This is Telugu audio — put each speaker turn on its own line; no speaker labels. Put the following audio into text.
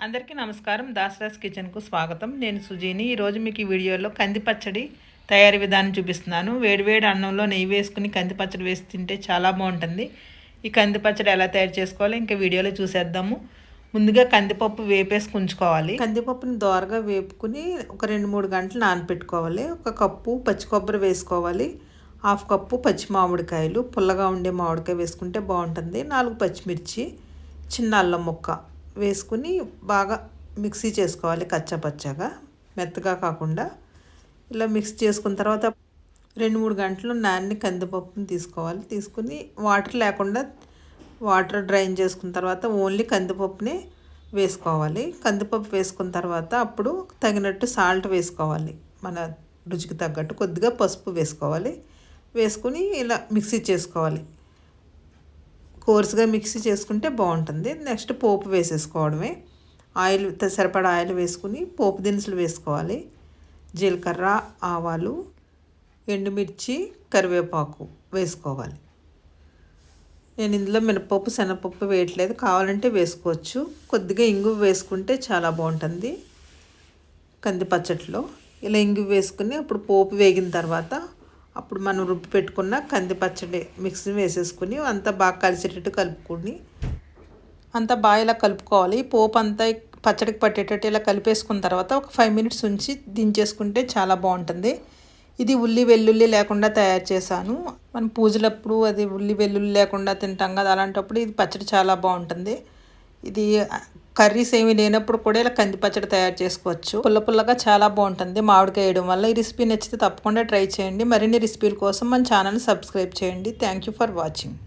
అందరికీ నమస్కారం. దాసరాస్ కిచెన్కు స్వాగతం. నేను సుజీని. ఈరోజు మీకు ఈ వీడియోలో కంది పచ్చడి తయారీ విధానం చూపిస్తున్నాను. వేడివేడి అన్నంలో నెయ్యి వేసుకుని కంది పచ్చడి వేసి తింటే చాలా బాగుంటుంది. ఈ కంది పచ్చడి ఎలా తయారు చేసుకోవాలో ఇంకా వీడియోలో చూసేద్దాము. ముందుగా కందిపప్పు వేపేసి ఉంచుకోవాలి. కందిపప్పుని దోరగా వేపుకుని ఒక 2-3 గంటలు నానపెట్టుకోవాలి. ఒక కప్పు పచ్చి కొబ్బరి వేసుకోవాలి. 1/2 కప్పు పచ్చి మామిడికాయలు, పుల్లగా ఉండే మామిడికాయ వేసుకుంటే బాగుంటుంది. 4 పచ్చిమిర్చి, చిన్న అల్లం ముక్క వేసుకుని బాగా మిక్సీ చేసుకోవాలి. కచ్చాపచ్చాగా, మెత్తగా కాకుండా ఇలా మిక్స్ చేసుకున్న తర్వాత 2-3 గంటలు నాని కందిపప్పుని తీసుకోవాలి. తీసుకుని వాటర్ లేకుండా వాటర్ డ్రైన్ చేసుకున్న తర్వాత ఓన్లీ కందిపప్పుని వేసుకోవాలి. కందిపప్పు వేసుకున్న తర్వాత అప్పుడు తగినట్టు సాల్ట్ వేసుకోవాలి. మన రుచికి తగ్గట్టు కొద్దిగా పసుపు వేసుకోవాలి. వేసుకుని ఇలా మిక్సీ చేసుకోవాలి. కోర్సుగా మిక్సీ చేసుకుంటే బాగుంటుంది. నెక్స్ట్ పోపు వేసేసుకోవడమే. ఆయిల్ సరిపడా ఆయిల్ వేసుకుని పోపు దినుసులు వేసుకోవాలి. జీలకర్ర, ఆవాలు, ఎండుమిర్చి, కరివేపాకు వేసుకోవాలి. నేను ఇందులో మినపప్పు, శనగపప్పు వేయట్లేదు. కావాలంటే వేసుకోవచ్చు. కొద్దిగా ఇంగువ వేసుకుంటే చాలా బాగుంటుంది కంది పచ్చడిలో. ఇలా ఇంగువ వేసుకుని అప్పుడు పోపు వేగిన తర్వాత అప్పుడు మనం రుబ్బి పెట్టుకున్న కంది పచ్చడి మిక్సీ వేసేసుకుని అంతా బాగా కలిసేటట్టు కలుపుకొని అంతా బాగా ఇలా కలుపుకోవాలి. పోపు అంతా పచ్చడికి పట్టేటట్టు ఇలా కలిపేసుకున్న తర్వాత ఒక 5 మినిట్స్ ఉంచి దించేసుకుంటే చాలా బాగుంటుంది. ఇది ఉల్లి వెల్లుల్లి లేకుండా తయారు చేశాను. మనం పూజలప్పుడు అది ఉల్లి వెల్లుల్లి లేకుండా తింటాం కదా, అలాంటప్పుడు ఇది పచ్చడి చాలా బాగుంటుంది. ఇది కర్రీస్ ఏమీ లేనప్పుడు కూడా ఇలా కంది పచ్చడి తయారు చేసుకోవచ్చు. పుల్లగా చాలా బాగుంటుంది మామిడికాయ వేయడం వల్ల. ఈ రెసిపీ నచ్చితే తప్పకుండా ట్రై చేయండి. మరిన్ని రెసిపీల కోసం మన ఛానల్ని సబ్స్క్రైబ్ చేయండి. Thank you for watching.